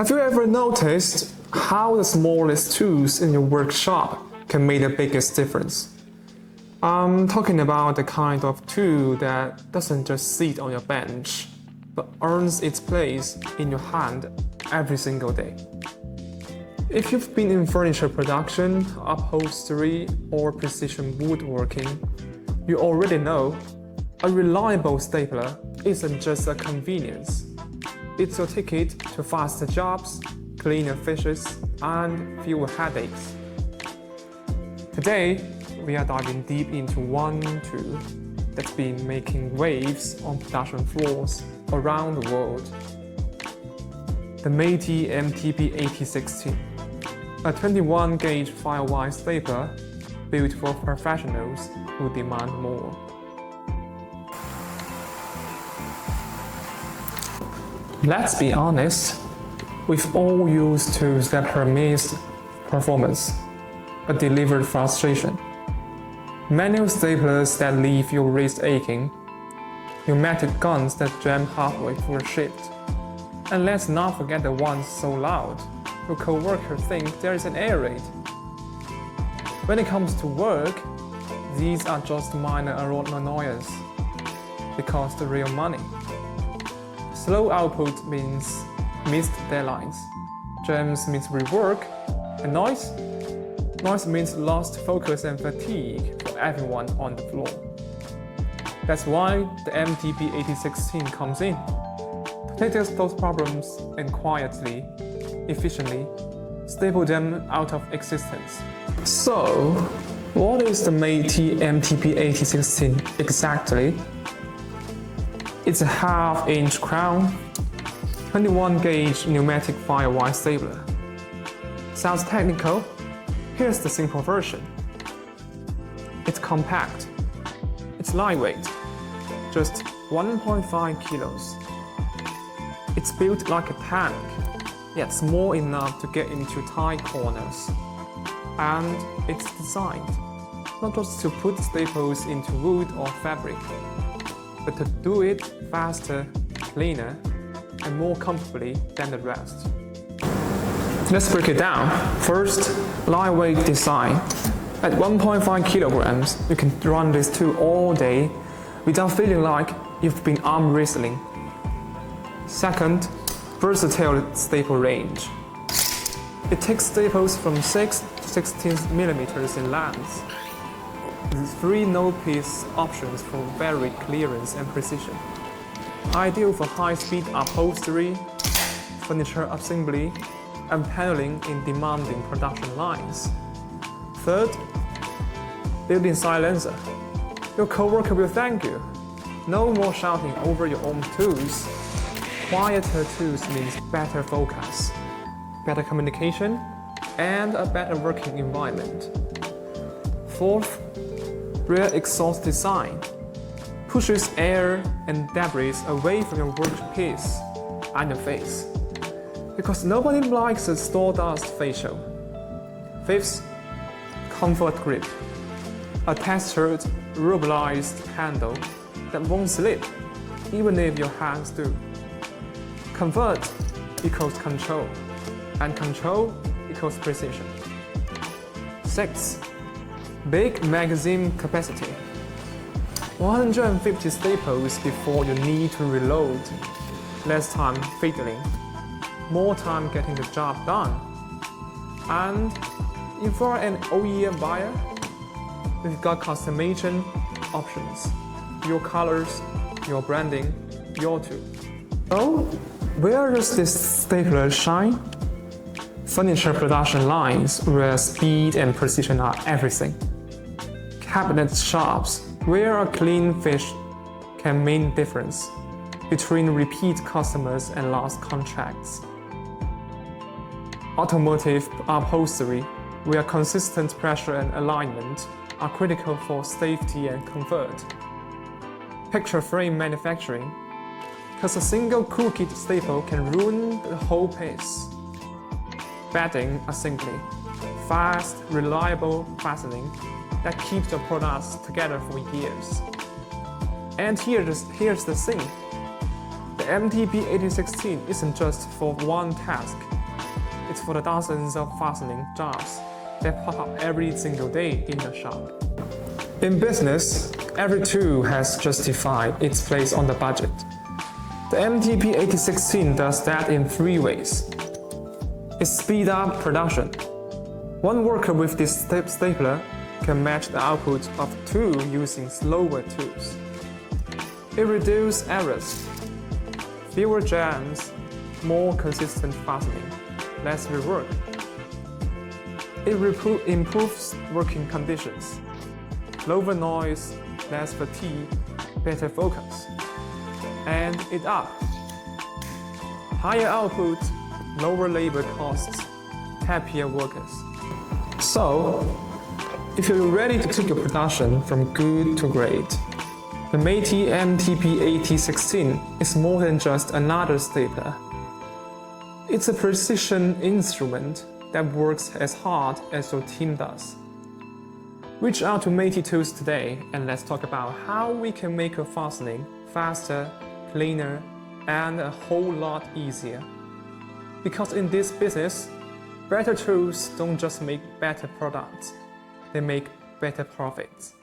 Have you ever noticed how the smallest tools in your workshop can make the biggest difference? I'm talking about the kind of tool that doesn't just sit on your bench, but earns its place in your hand every single day. If you've been in furniture production, upholstery, or precision woodworking, you already know a reliable stapler isn't just a convenience. It's your ticket to faster jobs, cleaner fishes, and fewer headaches. Today, we are diving deep into one tool that's been making waves on production floors around the world. The Meite MTP8016, a 21-gauge file-wise stapler built for professionals who demand more. Let's be honest, we've all used tools that promised performance, but delivered frustration. Manual staplers that leave your wrist aching, pneumatic guns that jam halfway through a shift, and let's not forget the ones so loud, your co-workers think there is an air raid. When it comes to work, these are just minor annoyance, because the real money. Slow output means missed deadlines, jams means rework, and noise? Noise means lost focus and fatigue for everyone on the floor. That's why the MTP8016 comes in, to take those problems and quietly, efficiently, staple them out of existence. So, what is the Meite MTP8016 exactly? It's a half-inch crown, 21-gauge pneumatic file-wise stapler. Sounds technical? Here's the simple version. It's compact. It's lightweight, just 1.5 kilos. It's built like a tank, yet small enough to get into tight corners. And it's designed not just to put staples into wood or fabric, but to do it faster, cleaner, and more comfortably than the rest. Let's break it down. First, lightweight design. At 1.5 kilograms, you can run this tool all day without feeling like you've been arm wrestling. Second, versatile staple range. It takes staples from 6 to 16 millimeters in length, with 3 no-piece options for varied clearance and precision. Ideal for high-speed upholstery, furniture assembly, and paneling in demanding production lines. Third, built-in silencer. Your coworker will thank you. No more shouting over your own tools. Quieter tools means better focus, better communication, and a better working environment. Fourth, rear exhaust design. Pushes air and debris away from your workpiece and your face, because nobody likes a sawdust facial. Fifth, comfort grip. A textured, rubberized handle that won't slip, even if your hands do. Comfort equals control, and control equals precision. Sixth, big magazine capacity. 150 staples before you need to reload. Less time fiddling, more time getting the job done. And if you're an OEM buyer, we've got customization options. Your colors, your branding, your tool. So, where does this stapler shine? Furniture production lines where speed and precision are everything. Cabinet shops where a clean fish can mean difference between repeat customers and lost contracts. Automotive upholstery where consistent pressure and alignment are critical for safety and comfort. Picture frame manufacturing, because a single cookie staple can ruin the whole piece. Bedding assembly, fast, reliable fastening that keeps your products together for years. And here's the thing. The MTP8016 isn't just for one task. It's for the dozens of fastening jobs that pop up every single day in the shop. In business, every tool has justified its place on the budget. The MTP8016 does that in 3 ways. It speeds up production. One worker with this stapler can match the output of 2 using slower tools. It reduces errors, fewer jams, more consistent fastening, less rework. It improves working conditions, lower noise, less fatigue, better focus. And it up. Higher output, lower labor costs, happier workers. So, if you're ready to take your production from good to great, the Meite MTP8016 is more than just another stapler. It's a precision instrument that works as hard as your team does. Reach out to Meite Tools today and let's talk about how we can make your fastening faster, cleaner, and a whole lot easier. Because in this business, better tools don't just make better products, they make better profits.